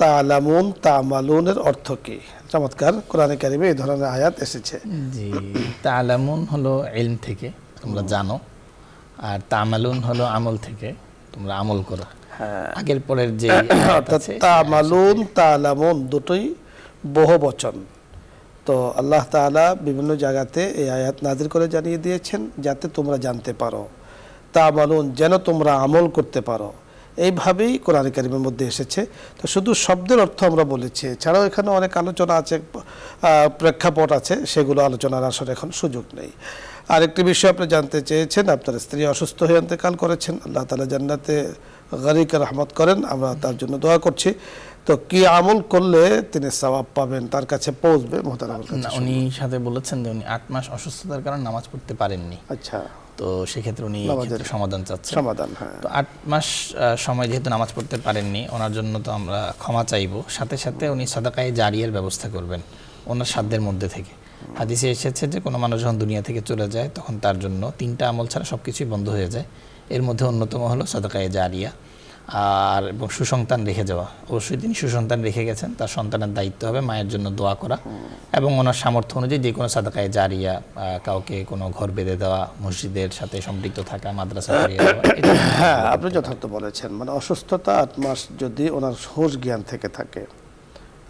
তা'লামুন তা'মালুনের অর্থ কি? চমৎকার, কোরআনে কারিমে এই ধরনের আয়াত এসেছে। জি, তা'লামুন হলো ইলম থেকে, তোমরা জানো, আর তা'মালুন হলো আমল থেকে, তোমরা আমল করো। হ্যাঁ, আগের পরের যে অর্থাৎ তা'মালুন তা'লামুন দুটোই বহুবচন। তো আল্লাহ তাআলা বিভিন্ন জায়গাতে এই আয়াত নাযিল করে জানিয়ে দিয়েছেন যাতে তোমরা জানতে পারো, তা'মালুন যেন তোমরা আমল করতে পারো, এইভাবেই কোরআন কারীমের মধ্যে এসেছে। তো শুধু শব্দের অর্থ আমরা বলেছি, এছাড়াও এখানে অনেক আলোচনা আছে, প্রেক্ষাপট আছে, সেগুলো আলোচনার আসলে এখন সুযোগ নেই। আরেকটি বিষয় আপনি জানতে চেয়েছেন, আপনার স্ত্রী অসুস্থ হয়ে ইন্তেকাল করেছেন, আল্লাহ তাআলা জান্নাতে গরিকে রহমত করেন, আমরা তার জন্য দোয়া করছি। তো কি আমল করলে তিনি সওয়াব পাবেন, তার কাছে পৌঁছবে? মোহতারামের কাছে উনি সাথে বলেছেন যে উনি 8 মাস অসুস্থতার কারণে নামাজ পড়তে পারেননি। আচ্ছা, তো সেক্ষেত্রে উনি সমাধান চাচ্ছেন। সমাধান, হ্যাঁ। তো 8 মাস সময় যেহেতু নামাজ পড়তে পারেননি, ওনার জন্য তো আমরা ক্ষমা চাইবো, সাথে সাথে উনি সাদাকায়ে জারিয়ার ব্যবস্থা করবেন ওনার সাধ্যের মধ্যে থেকে। হাদিসে এসেছে যে কোনো মানুষ যখন দুনিয়া থেকে চলে যায় তখন তার জন্য 3টা আমল ছাড়া সব কিছুই বন্ধ হয়ে যায়। এর মধ্যে অন্যতম হলো সাদাকায়ে জারিয়া আর এবং সুসন্তান রেখে যাওয়া। অবশ্যই তিনি সুসন্তান রেখে গেছেন, তার সন্তানের দায়িত্ব হবে মায়ের জন্য দোয়া করা এবং ওনার সামর্থ্য অনুযায়ী যে কোনো সাদাকায়ে জারিয়া, কাউকে কোনো ঘর বেঁধে দেওয়া, মসজিদের সাথে সম্পৃক্ত থাকা, মাদ্রাসা করিয়ে দেওয়া। হ্যাঁ, আপনি যথার্থ বলেছেন। মানে অসুস্থতা 8 মাস যদি ওনার হুঁশ জ্ঞান থেকে থাকে,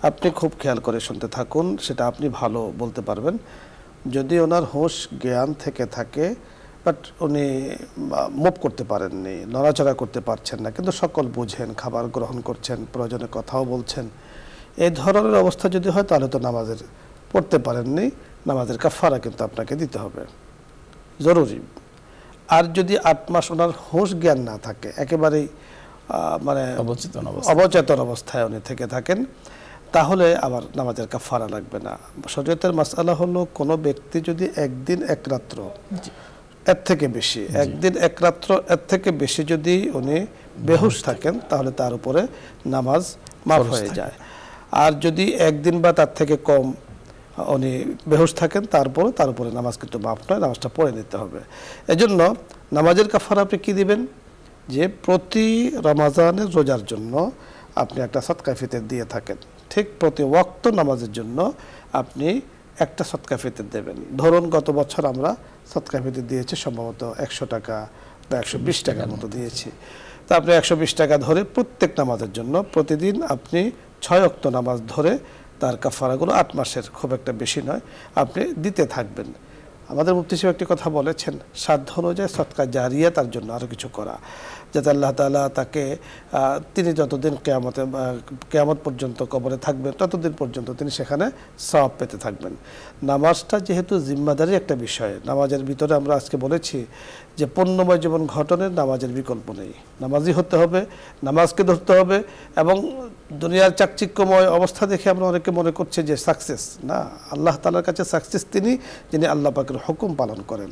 আপনি খুব খেয়াল করে শুনতে থাকুন, সেটা আপনি ভালো বলতে পারবেন। যদি ওনার হুঁশ জ্ঞান থেকে থাকে, বাট উনি মুভ করতে পারেননি, নড়াচড়া করতে পারছেন না, কিন্তু সকল বুঝেন, খাবার গ্রহণ করছেন, প্রয়োজনে কথাও বলছেন, এই ধরনের অবস্থা যদি হয় তাহলে তো নামাজের পড়তে পারেননি, নামাজের কাফারা কিন্তু আপনাকে দিতে হবে, জরুরি। আর যদি 8 মাস ওনার হুঁশ জ্ঞান না থাকে, একেবারেই মানে অবচেতন অবস্থায় উনি থেকে থাকেন, তাহলে আবার নামাজের কাফারা লাগবে না। শরীয়তের মাসআলা হলো কোনো ব্যক্তি যদি একদিন এক রাত্র এর থেকে বেশি, একদিন এক রাত্র এর থেকে বেশি যদি উনি বেহুশ থাকেন তাহলে তার উপরে নামাজ মাফ হয়ে যায়। আর যদি একদিন বা তার থেকে কম উনি বেহুশ থাকেন তার উপরে নামাজ কিন্তু মাফ নয়, নামাজটা পড়ে নিতে হবে। এজন্য নামাজের কাফারা আপনি কি দিবেন? যে প্রতি রমজানের রোজার জন্য আপনি একটা সদকা ফিতর দিয়ে থাকেন, ঠিক প্রতি ওয়াক্ত নামাজের জন্য আপনি একটা সদকা ফিতর দেবেন। ধরুন গত বছর আমরা সদকা ফিতর দিয়েছি সম্ভবত 100 টাকা বা 120 টাকার মতো দিয়েছি। তো আপনি 120 টাকা ধরে প্রত্যেক নামাজের জন্য প্রতিদিন আপনি 6 ওয়াক্ত নামাজ ধরে তার কাফারাগুলো 8 মাসের, খুব একটা বেশি নয়, আপনি দিতে থাকবেন। আমাদের মুফতি সাহেব একটি কথা বলেছেন, সাধ্য অনুযায়ী সদকা জারিয়া তার জন্য আরও কিছু করা, যাতে আল্লাহ তাআলা তাকে তিনি যতদিন কিয়ামত পর্যন্ত কবরে থাকবেন ততদিন পর্যন্ত তিনি সেখানে সওয়াব পেতে থাকবেন। নামাজটা যেহেতু জিম্মাদারি একটা বিষয়, নামাজের ভিতরে আমরা আজকে বলেছি যে পূর্ণময় জীবন গঠনের নামাজের বিকল্প নেই, নামাজি হতে হবে, নামাজকে ধরতে হবে। এবং দুনিয়ার চাকচিক্যময় অবস্থা দেখে আমরা অনেকে মনে করছি যে সাকসেস না, আল্লাহ তাআলার কাছে সাকসেস তিনি যিনি আল্লাহ পাকের হুকুম পালন করেন।